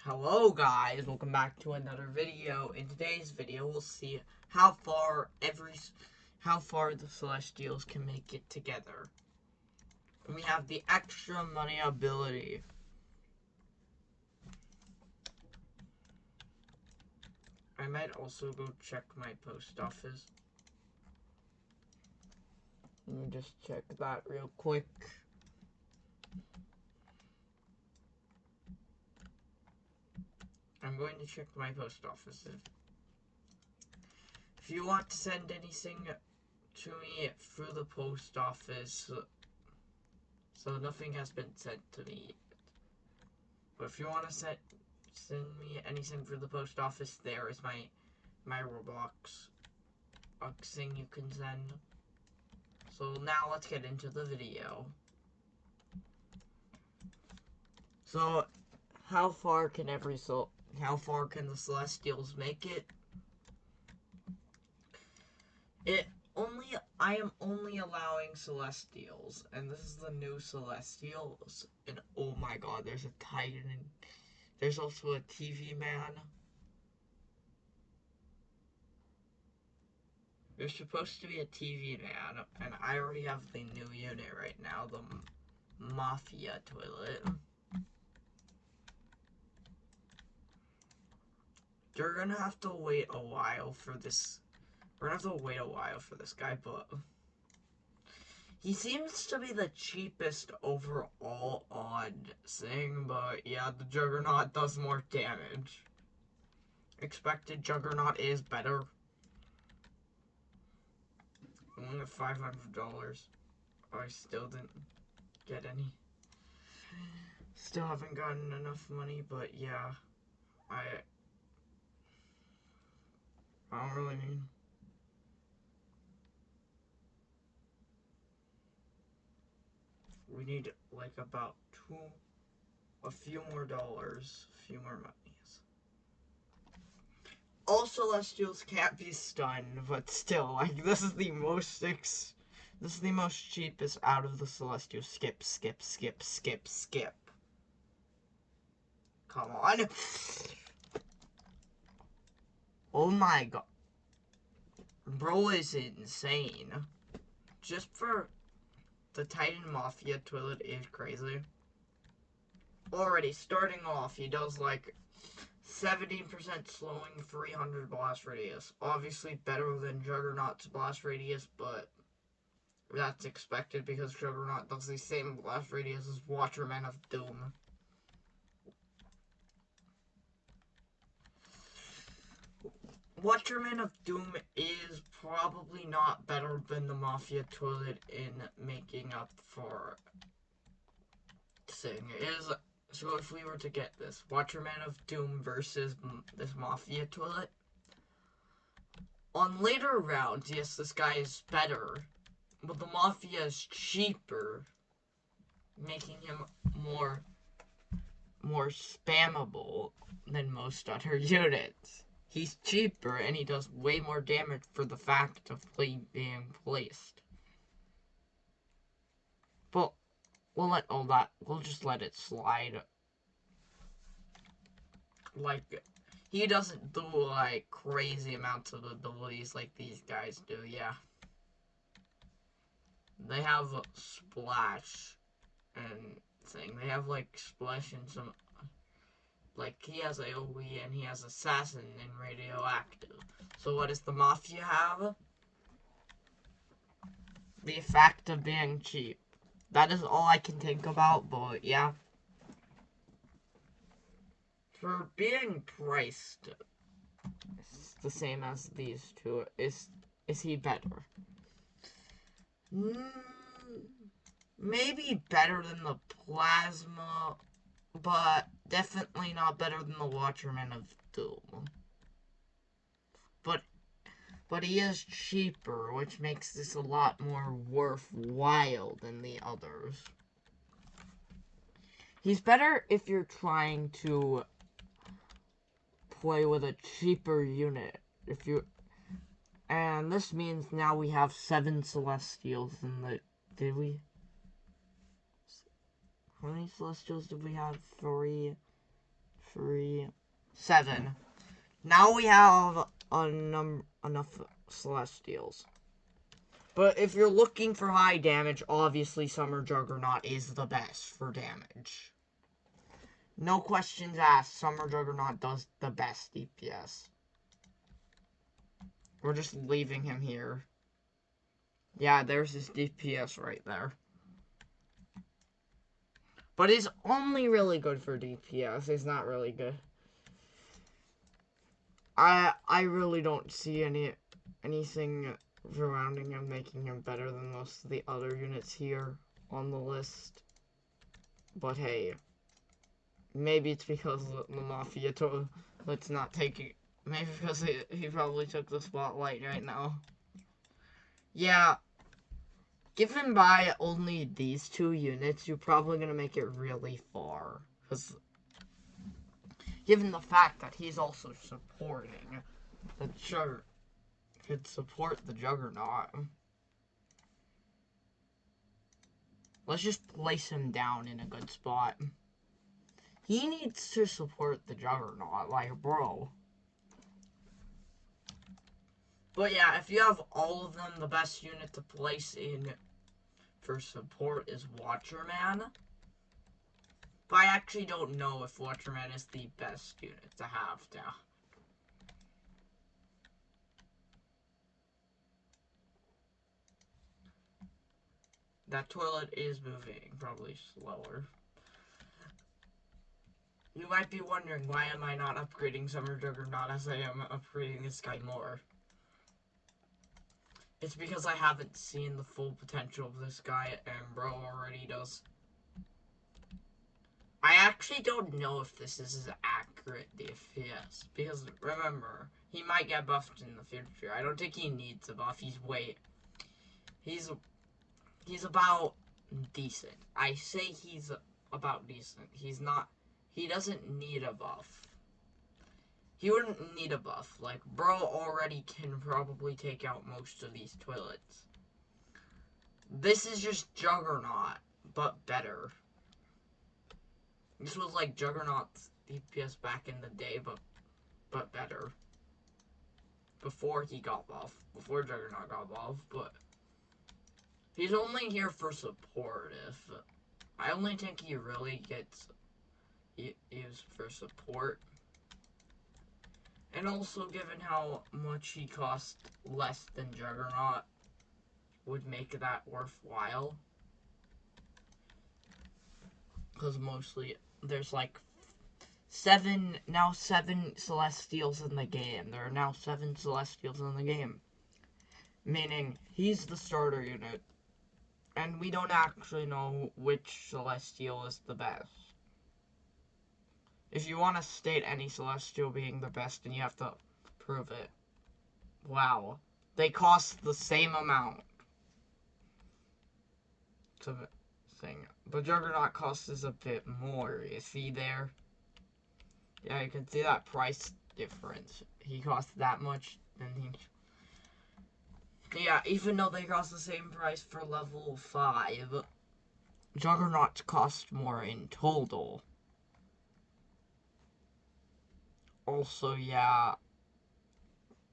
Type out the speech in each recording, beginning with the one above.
Hello guys, welcome back to another video. In today's video, we'll see how far the Celestials can make it together. And we have the extra money ability. I might also go check my post office. Let me just check that real quick. I'm going to check my post office. If you want to send anything to me through the post office, so nothing has been sent to me yet. But if you want to send me anything through the post office, there is my Roblox thing you can send. So now let's get into the video. So how far can the Celestials make it? I am only allowing Celestials, and this is the new Celestials, and oh my god, there's a Titan, there's also a TV man. There's supposed to be a TV man, and I already have the new unit right now, the Mafia Toilet. You're gonna have to wait a while for this. We're gonna have to wait a while for this guy, but he seems to be the cheapest overall on thing, but yeah, the Juggernaut does more damage. Expected Juggernaut is better. Only $500. I still didn't get any. Still haven't gotten enough money, but yeah, I don't really mean. We need like about a few more dollars, a few more monies. All Celestials can't be stunned, but still, like, this is the most cheapest out of the Celestials. Skip. Come on. Oh my god. Bro is insane. Just for the Titan Mafia Toilet is crazy. Already, starting off, he does like 17% slowing, 300 blast radius. Obviously better than Juggernaut's blast radius, but that's expected because Juggernaut does the same blast radius as Watcherman of Doom. Watcherman of Doom is probably not better than the Mafia Toilet in making up for thing. So if we were to get this Watcherman of Doom versus this Mafia Toilet, on later rounds, yes, this guy is better, but the Mafia is cheaper, making him more spammable than most other units. He's cheaper, and he does way more damage for the fact of being placed. But we'll just let it slide. Like, he doesn't do, like, crazy amounts of abilities like these guys do, yeah. They have Splash and thing. They have, like, Splash and some, like, he has AoE and he has Assassin and Radioactive. So what does the Mafia have? The effect of being cheap. That is all I can think about, but yeah. For being priced, it's the same as these two. Is he better? Maybe better than the Plasma, but definitely not better than the Watcherman of Doom. But he is cheaper, which makes this a lot more worthwhile than the others. He's better if you're trying to play with a cheaper unit. And this means now we have 7 Celestials in the... Did we? How many Celestials did we have? 3, 3, 7. Now we have enough Celestials. But if you're looking for high damage, obviously Summer Juggernaut is the best for damage. No questions asked, Summer Juggernaut does the best DPS. We're just leaving him here. Yeah, there's his DPS right there. But he's only really good for DPS. He's not really good. I really don't see anything surrounding him making him better than most of the other units here on the list. But hey, maybe it's because the Mafia let's not take it. Maybe because he probably took the spotlight right now. Yeah, given by only these 2 units, you're probably going to make it really far. Because, given the fact that he's also supporting the could support the Juggernaut. Let's just place him down in a good spot. He needs to support the Juggernaut, like, bro. But yeah, if you have all of them, the best unit to place in for support is Watcherman. But I actually don't know if Watcherman is the best unit to have now. That toilet is moving, probably slower. You might be wondering, why am I not upgrading Summer Juggernaut as I am upgrading this guy more? It's because I haven't seen the full potential of this guy, and bro already does. I actually don't know if this is as accurate DPS, because remember, he might get buffed in the future. I don't think he needs a buff. He's about decent. I say he's about decent. He doesn't need a buff. He wouldn't need a buff. Like, bro already can probably take out most of these toilets. This is just Juggernaut, but better. This was like Juggernaut's DPS back in the day, but better. Before he got buffed. Before Juggernaut got buffed, but he's only here for support. I only think he really gets used for support. And also, given how much he costs less than Juggernaut, would make that worthwhile. Because mostly, there's like 7 Celestials in the game. There are now 7 Celestials in the game. Meaning, he's the starter unit. And we don't actually know which Celestial is the best. If you want to state any Celestial being the best, then you have to prove it. Wow. They cost the same amount. To thing. But Juggernaut cost is a bit more. You see there? Yeah, you can see that price difference. He costs that much, and yeah, even though they cost the same price for level 5, Juggernaut cost more in total. Also, yeah,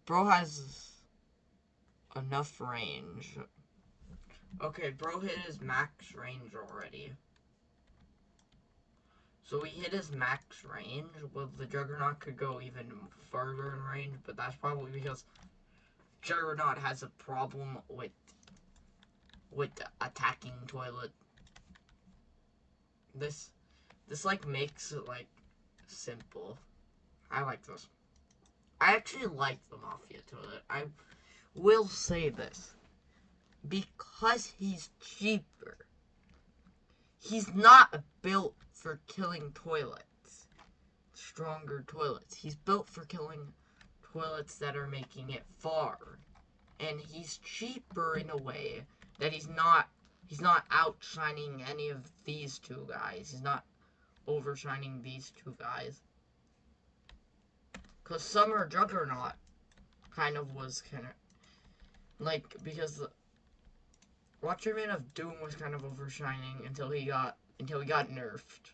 bro has enough range. Okay, bro hit his max range already. So he hit his max range. Well, the Juggernaut could go even further in range, but that's probably because Juggernaut has a problem with attacking toilet. This like makes it like simple. I like this. I actually like the Mafia toilet. I will say this. Because he's cheaper. He's not built for killing toilets. Stronger toilets. He's built for killing toilets that are making it far. And he's cheaper in a way that he's not outshining any of these 2 guys. He's not overshining these 2 guys. Because Summer Juggernaut was like, because Watcherman of Doom was kind of overshining until he got nerfed.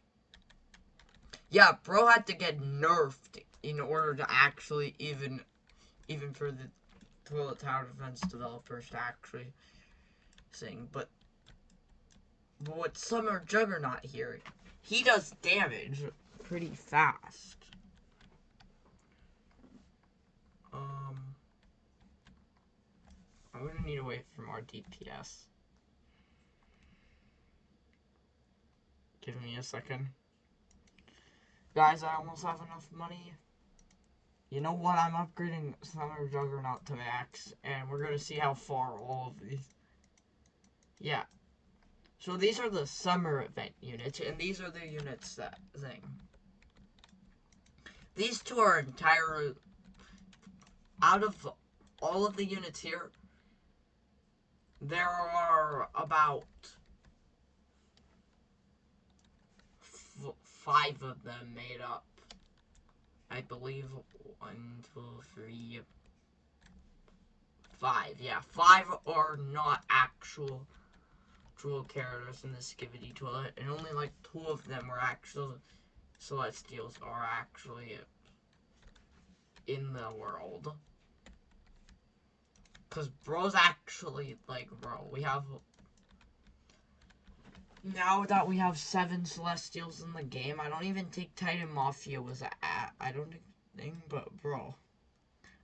Yeah, bro had to get nerfed in order to actually even for the Toilet Tower Defense developers to actually sing. But with Summer Juggernaut here, he does damage pretty fast. I'm gonna need to wait for more DPS. Give me a second. Guys, I almost have enough money. You know what? I'm upgrading Summer Juggernaut to max, and we're gonna see how far all of these... Yeah. So these are the summer event units, and these are the units that thing. These two are entire... Out of all of the units here, there are about 5 of them made up. I believe 1, 2, 3, 5. Yeah, 5 are not actual characters in the Skibidi Toilet, and only like 2 of them are actual Celestials are actually in the world. Cause bro's actually like bro. We have now that we have 7 Celestials in the game. I don't even think Titan Mafia was I don't think, but bro,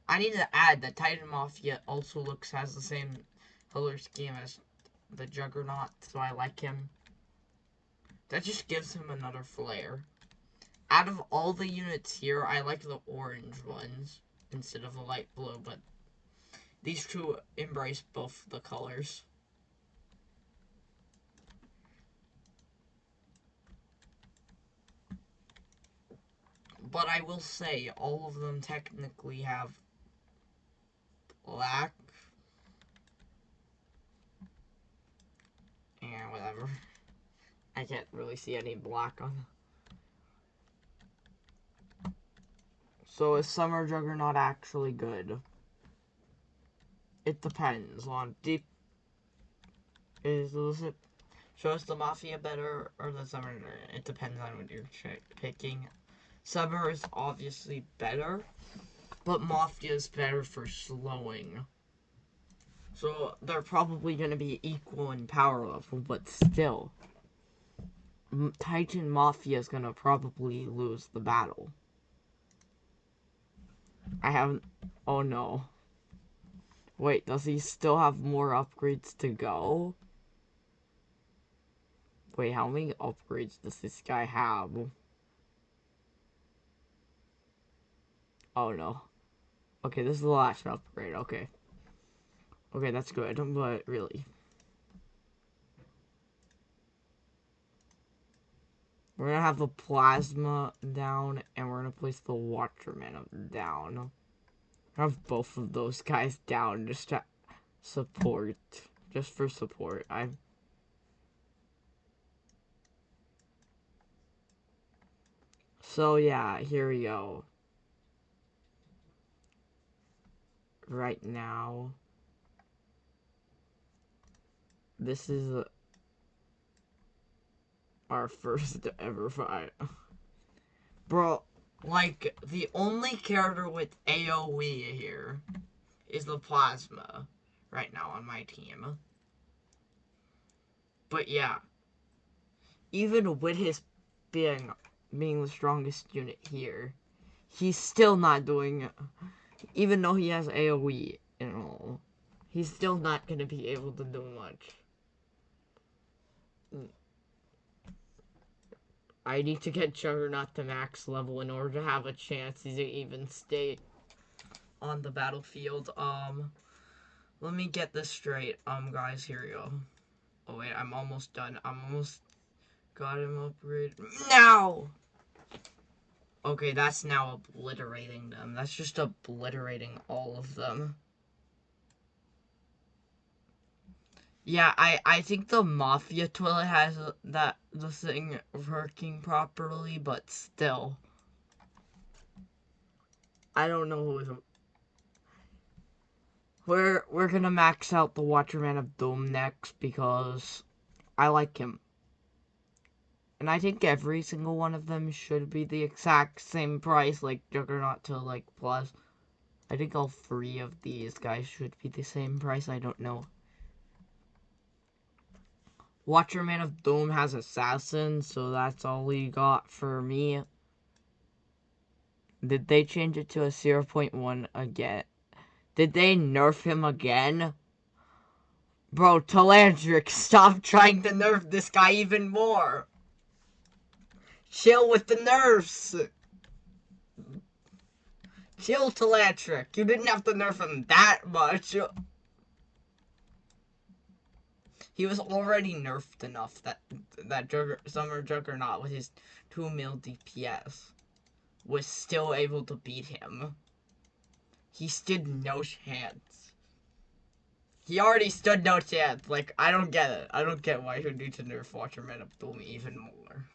I need to add that Titan Mafia also has the same color scheme as the Juggernaut, so I like him. That just gives him another flair. Out of all the units here, I like the orange ones instead of the light blue, but these two embrace both the colors. But I will say, all of them technically have black. And whatever. I can't really see any black on. So is Summer Juggernaut actually good? It depends on deep. Is it shows the Mafia better or the Summer? It depends on what you're picking. Summer is obviously better, but Mafia is better for slowing. So they're probably going to be equal in power level, but still, Titan Mafia is going to probably lose the battle. I haven't... Oh no. Wait, does he still have more upgrades to go? Wait, how many upgrades does this guy have? Oh no. Okay, this is the last upgrade, okay. Okay, that's good, but really. We're gonna have the Plasma down, and we're gonna place the Watcherman down. Have both of those guys down just to support. Just for support. So yeah, here we go. Right now, this is our first ever fight. Bro, like, the only character with AoE here is the Plasma right now on my team. But yeah, even with his being the strongest unit here, he's still not doing, even though he has AoE and all, he's still not going to be able to do much. I need to get Juggernaut to max level in order to have a chance to even stay on the battlefield. Let me get this straight. Guys, here we go. Oh wait, I'm almost done. I'm almost got him upgrade. Now! Okay, that's now obliterating them. That's just obliterating all of them. Yeah, I think the Mafia Toilet has the thing working properly, but still. I don't know who is... We're gonna max out the Watcherman of Doom next because I like him. And I think every single one of them should be the exact same price, like Juggernaut to like Plus. I think all 3 of these guys should be the same price, I don't know. Watcherman of Doom has Assassin, so that's all he got for me. Did they change it to a 0.1 again? Did they nerf him again? Bro, Telandric, stop trying to nerf this guy even more. Chill with the nerfs. Chill, Telandric. You didn't have to nerf him that much. He was already nerfed enough that Summer Juggernaut with his 2 mil DPS was still able to beat him. He stood no chance. He already stood no chance. Like, I don't get it. I don't get why he need to nerf Watcherman of Doom even more.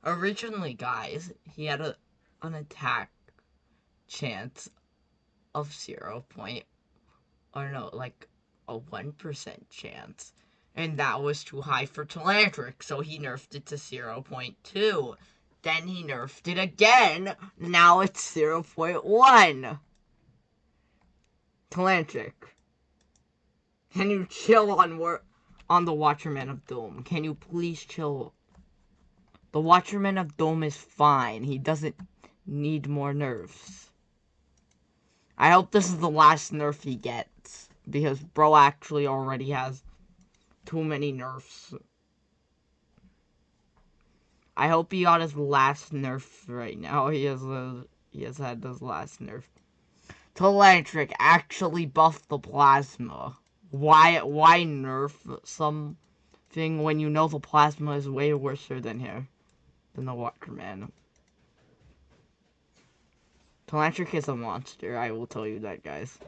Originally, guys, he had an attack chance of 0. Or no, like a 1% chance. And that was too high for Telandric, so he nerfed it to 0.2. Then he nerfed it again. Now it's 0.1. Telandric, can you chill on the Watcherman of Doom? Can you please chill? The Watcherman of Doom is fine. He doesn't need more nerfs. I hope this is the last nerf he gets, because bro actually already has too many nerfs. I hope he got his last nerf right now. He has had his last nerf. Telandric actually buffed the plasma. Why nerf something when you know the plasma is way worse than the Watcherman? Telandric is a monster, I will tell you that, guys.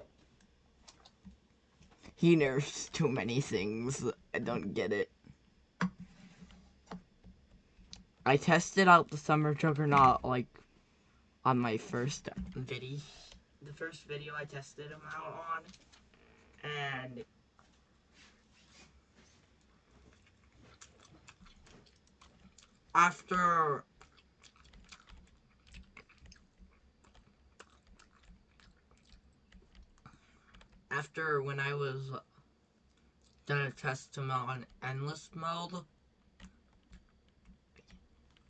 He nerfs too many things. I don't get it. I tested out the Summer Juggernaut, like, on my first video. The first video I tested him out on. And after when I was gonna test him out on endless mode,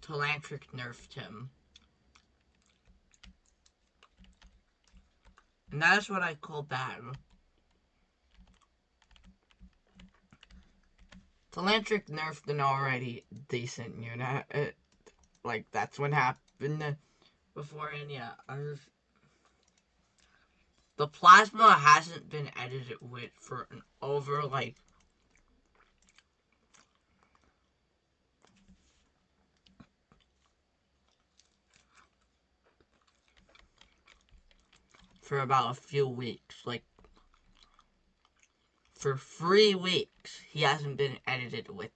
Telandric nerfed him. And that is what I call bad. Telandric nerfed an already decent unit. Like, that's what happened before, and yeah, the plasma hasn't been edited with for over, like, for about a few weeks. Like, for 3 weeks, he hasn't been edited with.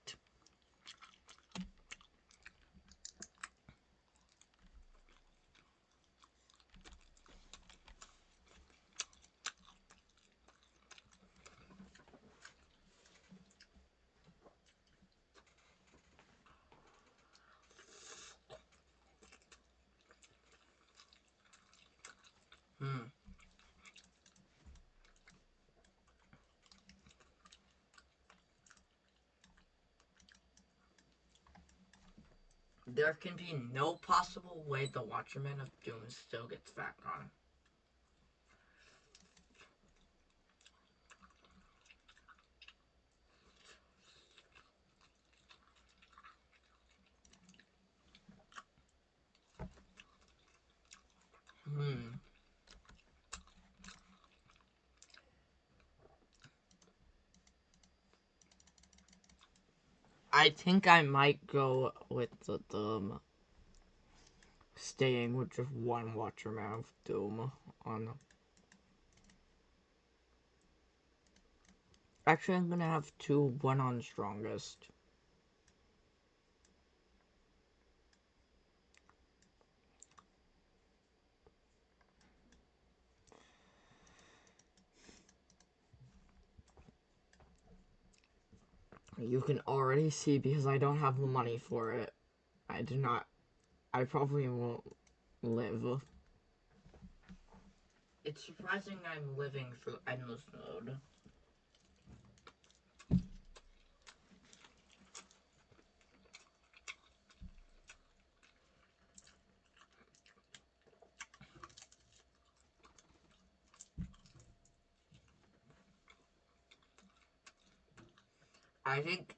There can be no possible way the Watcherman of Doom still gets back on. I think I might go with the staying with just one Watcherman of Doom on. Actually, I'm gonna have 2, one on strongest. You can already see because I don't have the money for it. I do not. I probably won't live. It's surprising I'm living through endless mode.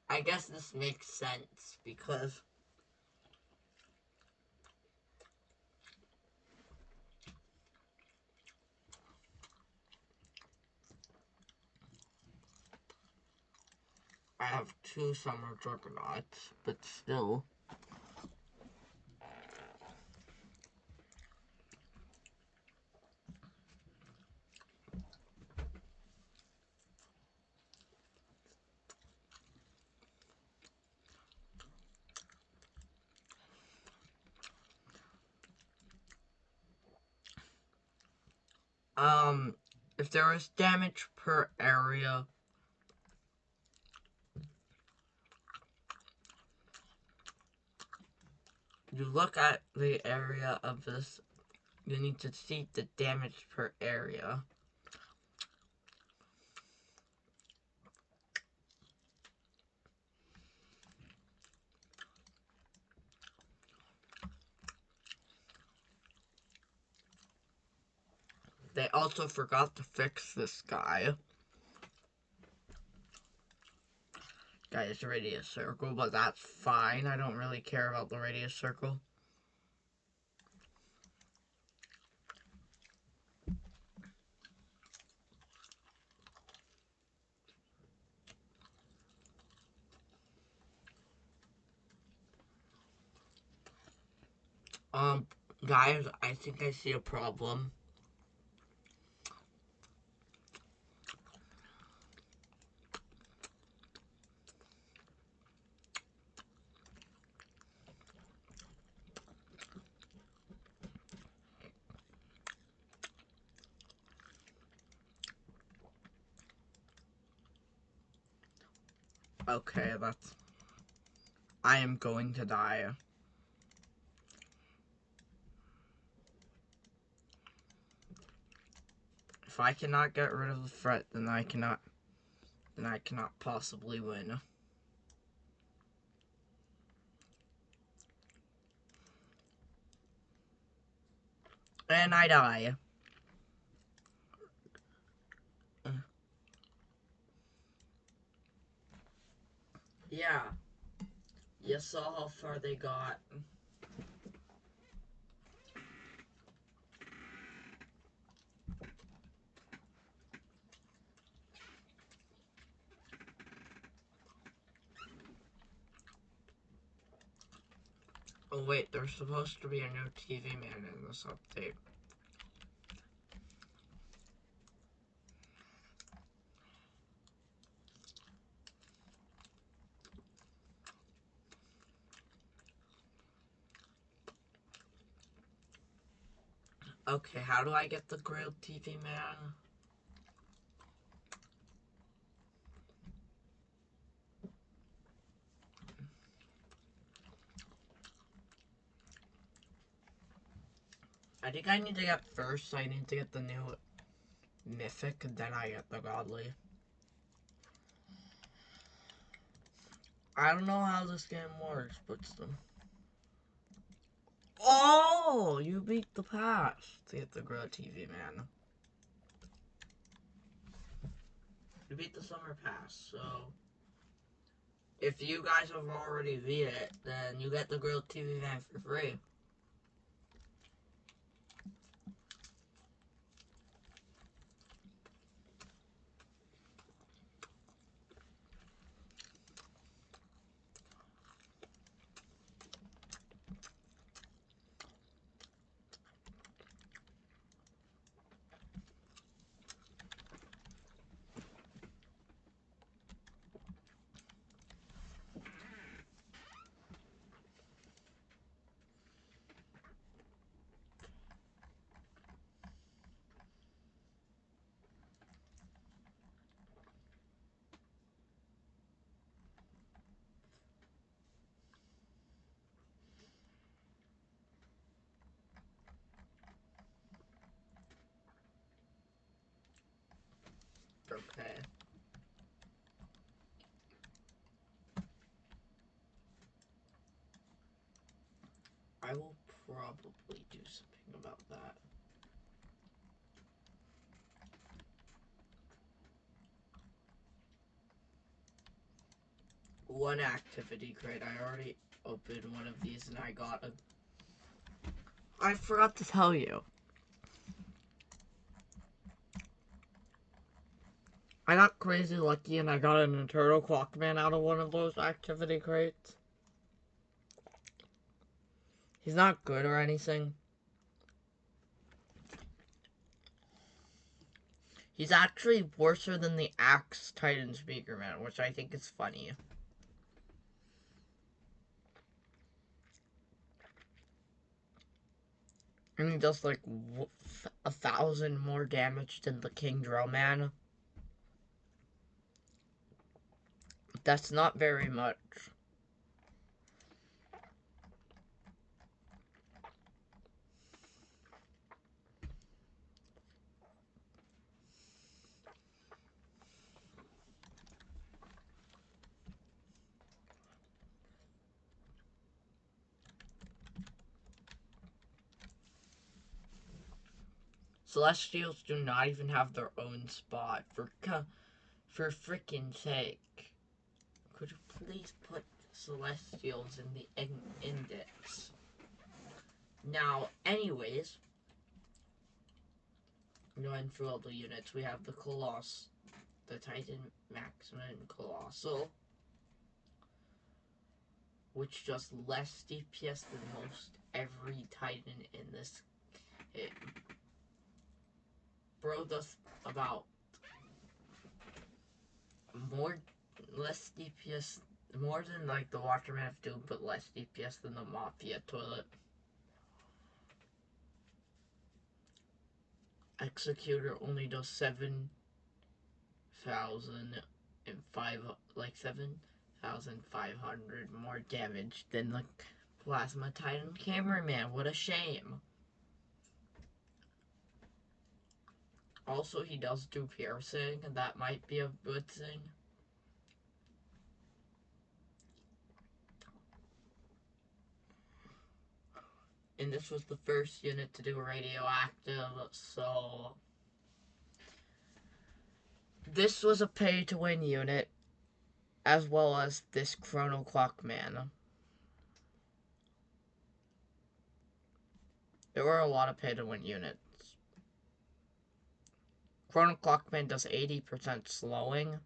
I guess this makes sense because I have 2 summer juggernauts, but still. If there is damage per area, you look at the area of this, you need to see the damage per area. They also forgot to fix this guy. Guys, radius circle, but that's fine. I don't really care about the radius circle. Guys, I think I see a problem. Okay, that's... I am going to die. If I cannot get rid of the threat, then I cannot possibly win. And I die. Yeah. You saw how far they got. Oh wait, there's supposed to be a new TV man in this update. Okay, how do I get the grilled TV man? I think I need to get first, I need to get the new mythic, then I get the godly. I don't know how this game works, but still. Oh! You beat the pass to get the grilled TV man. You beat the summer pass, so... If you guys have already beat it, then you get the grilled TV man for free. okay? I will probably do something about that. One activity crate. I already opened one of these and I got a... I forgot to tell you. I got crazy lucky and I got an Eternal Clockman out of one of those activity crates. He's not good or anything. He's actually worse than the Axe Titan Speaker Man, which I think is funny. And he does like 1,000 more damage than the King Drill Man. That's not very much. Celestials do not even have their own spot. For frickin' sake. Could you please put Celestials in the index? Now, anyways, going through all the units, we have the Coloss, the Titan Maximum Colossal, which does less DPS than most every Titan in this game. Bro does about less DPS, more than like the Waterman of Doom, but less DPS than the Mafia Toilet. Executor only does 7,500 more damage than the Plasma Titan Cameraman. What a shame. Also, he does do piercing, and that might be a good thing. And this was the first unit to do radioactive, so... This was a pay-to-win unit, as well as this Chrono Clock Man. There were a lot of pay-to-win units. Chrono Clockman does 80% slowing.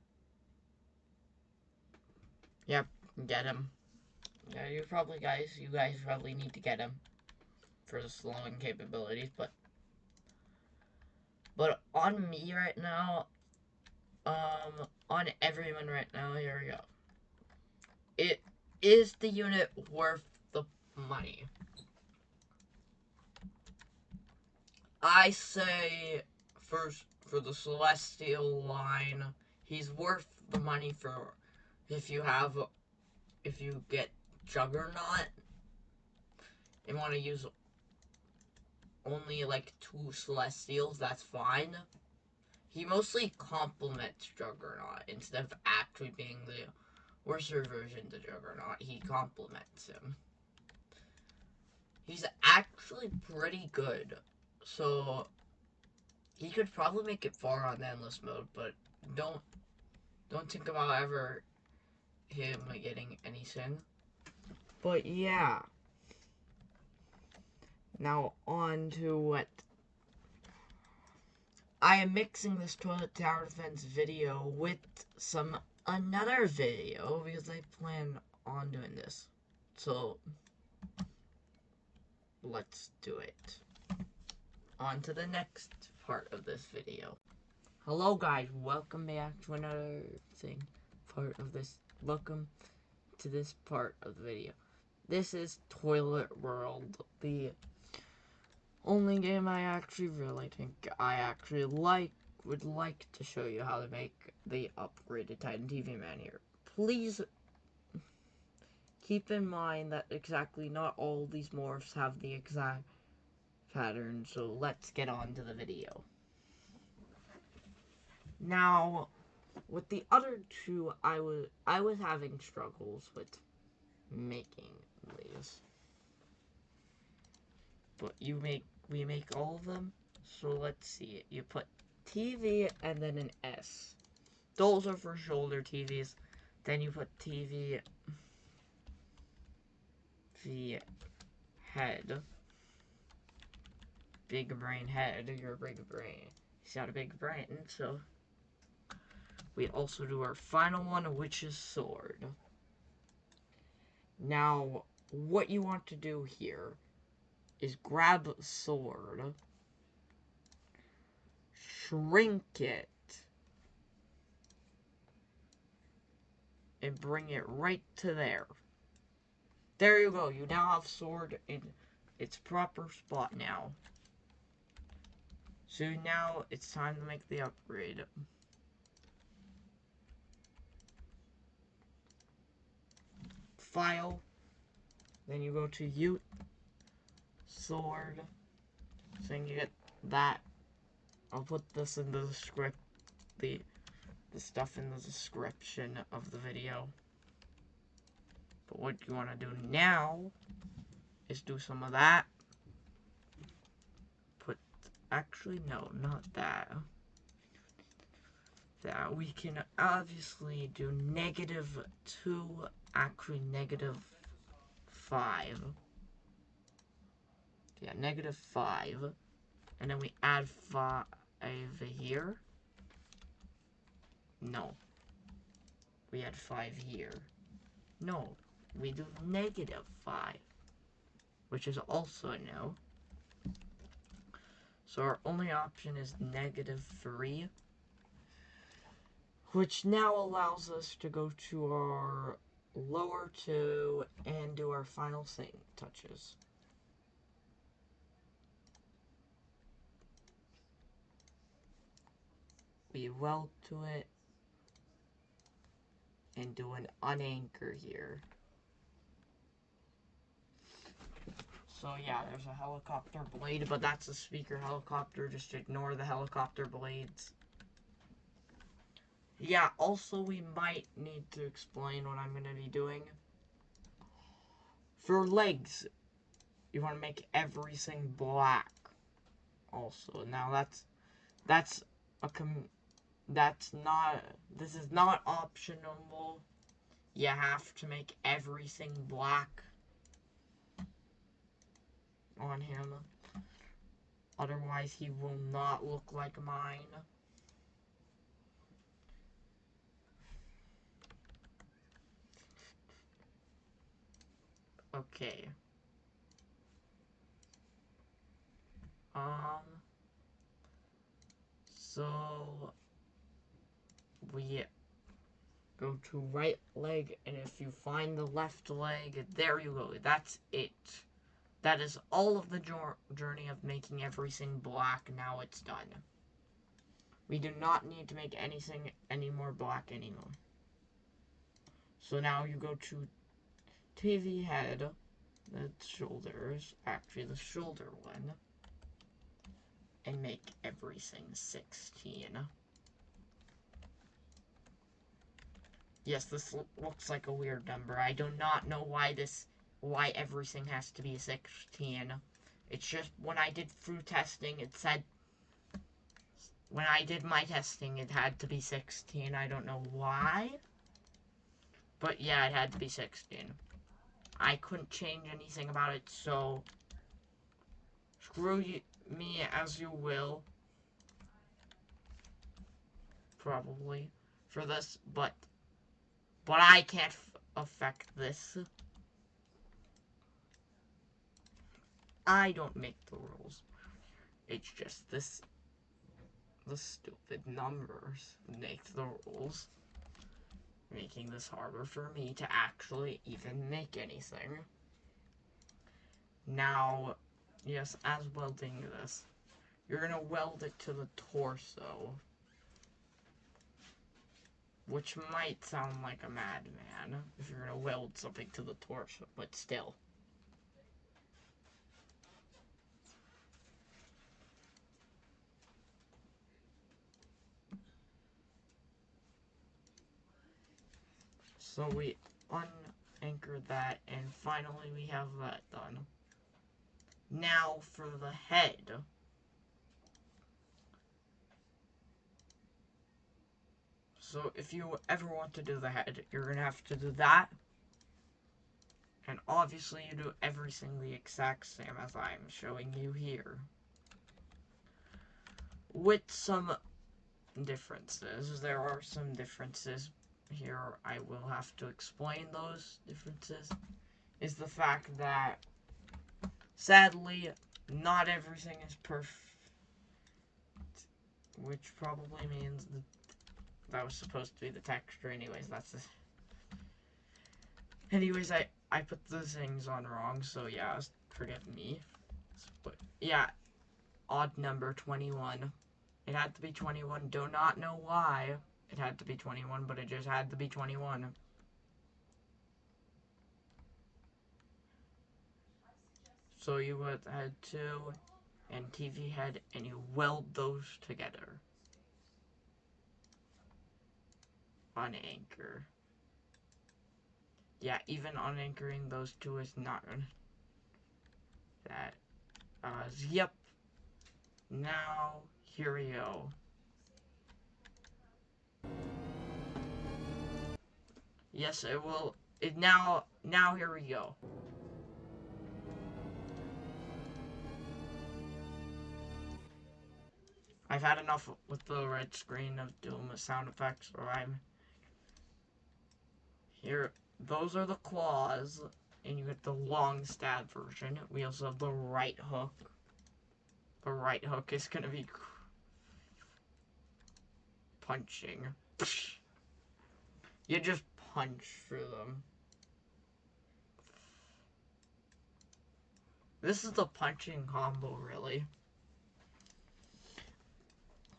Yep, get him. Yeah, you guys probably need to get him for the slowing capabilities, but on me right now, on everyone right now, here we go. It is the unit worth the money. I say first for the Celestial line, he's worth the money for if you get Juggernaut and want to use only like 2 Celestials, that's fine. He mostly complements Juggernaut instead of actually being the worser version to Juggernaut. He complements him. He's actually pretty good, so he could probably make it far on Endless Mode, but don't think about ever him getting anything. But yeah. Now on to what I am mixing this Toilet Tower Defense video with another video because I plan on doing this. So let's do it. On to the next part of this video. Hello guys, welcome back to another welcome to this part of the video. This is Toilet World, the only game I actually really think would like to show you how to make the upgraded Titan TV Man here. Please keep in mind that exactly not all these morphs have the exact pattern, so let's get on to the video. Now, with the other two, I was having struggles with making these. But we make all of them. So let's see. You put TV and then an S. Those are for shoulder TVs. Then you put TV the head. Big brain head. You're a big brain. He's got a big brain, so we also do our final one, which is sword. Now, what you want to do here is grab sword, shrink it, and bring it right to there. There you go. You now have sword in its proper spot now. So now it's time to make the upgrade. File. Then you go to Ute. Sword. So you get that. I'll put this in the script. The stuff in the description of the video. But what you want to do now is do some of that. Actually, no, not that. That we can obviously do -2, actually -5. Yeah, -5. And then we add 5 here. No. We add 5 here. No. We do -5. Which is also a no. So our only option is -3. Which now allows us to go to our lower 2 and do our final thing touches. We weld to it and do an unanchor here. So yeah, there's a helicopter blade, but that's a speaker helicopter. Just ignore the helicopter blades. Yeah, also we might need to explain what I'm going to be doing. For legs, you want to make everything black. Also, now this is not optional. You have to make everything black on him. Otherwise, he will not look like mine. Okay. So we go to right leg, and if you find the left leg, there you go. That's it. That is all of the journey of making everything black. Now it's done. We do not need to make anything any more black anymore. So now you go to TV head, the shoulders, actually the shoulder one, and make everything 16. Yes, this looks like a weird number. I do not know why everything has to be 16. It's just when I did food testing, it said, when I did my testing, it had to be 16. I don't know why. But yeah, it had to be 16. I couldn't change anything about it, so screw me as you will. Probably for this, but I can't affect this. I don't make the rules. It's just the stupid numbers make the rules, making this harder for me to actually even make anything. Now, yes, as welding this, you're gonna weld it to the torso, which might sound like a madman if you're gonna weld something to the torso, but still. So we unanchored that, and finally we have that done. Now for the head. So if you ever want to do the head, you're going to have to do that. And obviously you do everything the exact same as I'm showing you here. With some differences. There are some differences here. I will have to explain those differences. Is the fact that, sadly, not everything is perfect. Which probably means that was supposed to be the texture. Anyways, that's this. Anyways, I put the things on wrong, so yeah, forgive me. But yeah, odd number 21. It had to be 21. Do not know why it had to be 21, but it just had to be 21. So you would head 2 and TV head, and you weld those together on anchor. Yeah, even unanchoring those two is not that. Yep. Now, here we go. Yes, it will. Now here we go. I've had enough with the red screen of doing the sound effects, or I'm here. Those are the claws, and you get the long stab version. We also have the right hook. The right hook is gonna be punching. You just punch through them. This is the punching combo, really.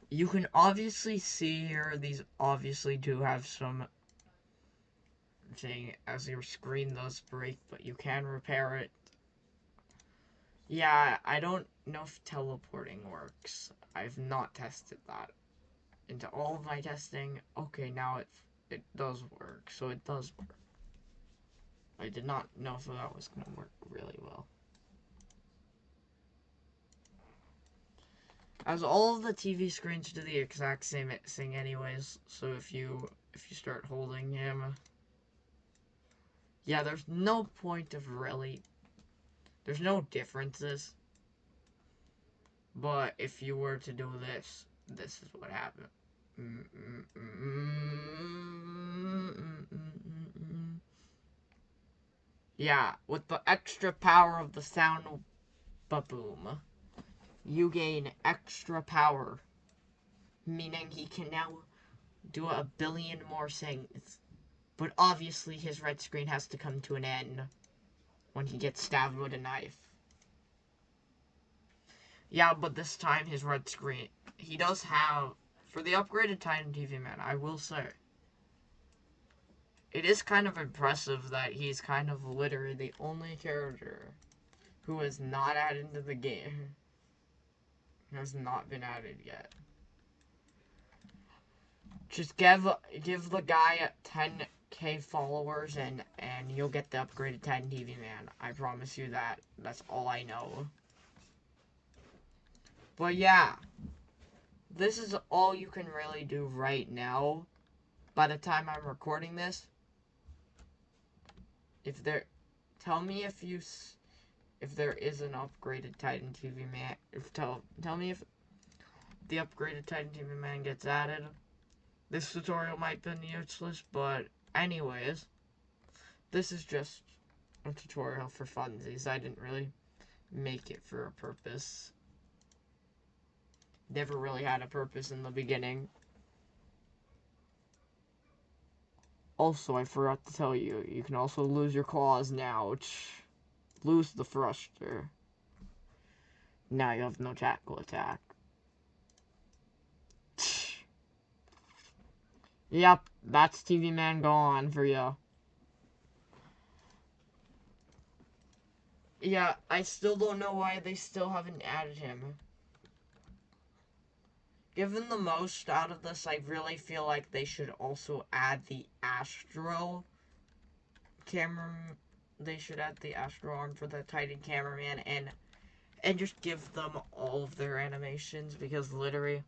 You can obviously see here, these obviously do have some thing as your screen does break, but you can repair it. Yeah, I don't know if teleporting works. I've not tested that. Into all of my testing, okay, now it does work, so it does work. I did not know if that was going to work really well. As all of the TV screens do the exact same thing anyways, so if you start holding him, yeah, there's no point of really, there's no differences, but if you were to do this, this is what happened. Yeah, with the extra power of the sound ba-boom, you gain extra power, meaning he can now do 1 billion more things. But obviously his red screen has to come to an end when he gets stabbed with a knife. Yeah, but this time his red screen, he does have, for the upgraded Titan TV man, I will say, it is kind of impressive that he's kind of literally the only character who is not added to the game. Has not been added yet. Just give the guy 10k followers and you'll get the upgraded Titan TV man. I promise you that. That's all I know. But yeah, this is all you can really do right now. By the time I'm recording this, tell me if there is an upgraded Titan TV man. Tell me if the upgraded Titan TV man gets added. This tutorial might have been useless, but anyways, this is just a tutorial for funsies. I didn't really make it for a purpose. Never really had a purpose in the beginning. Also, I forgot to tell you, you can also lose your claws now. Lose the thruster. Now you have no tackle attack. Yep, that's TV Man gone for you. Yeah, I still don't know why they still haven't added him. Given the most out of this, I really feel like they should also add the Astro they should add the Astro Arm for the Titan cameraman and just give them all of their animations, because literally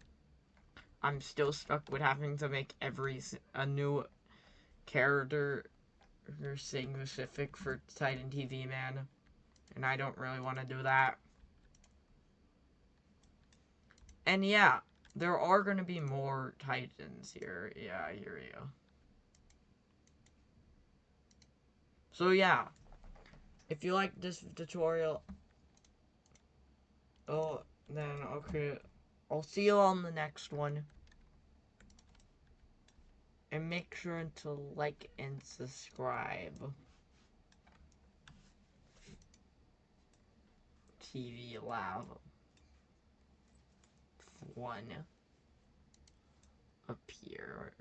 I'm still stuck with having to make a new character sing specific for Titan TV Man, and I don't really want to do that. And yeah, there are going to be more Titans here. Yeah, I hear you. So yeah, if you like this tutorial, then okay, I'll see you on the next one. And make sure to like and subscribe. TV Lab 1 up here.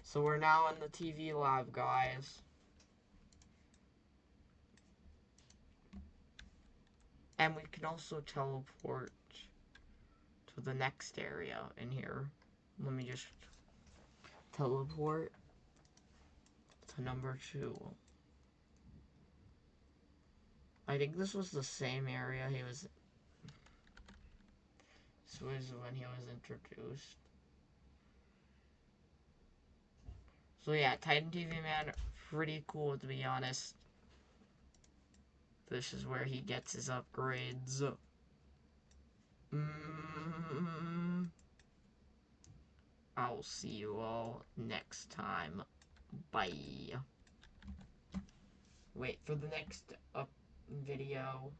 So we're now in the TV Lab, guys. And we can also teleport to the next area in here. Let me just teleport to number 2. I think this was the same area he was... This was when he was introduced. So yeah, Titan TV Man, pretty cool to be honest. This is where he gets his upgrades. I'll see you all next time. Bye. Wait for the next video.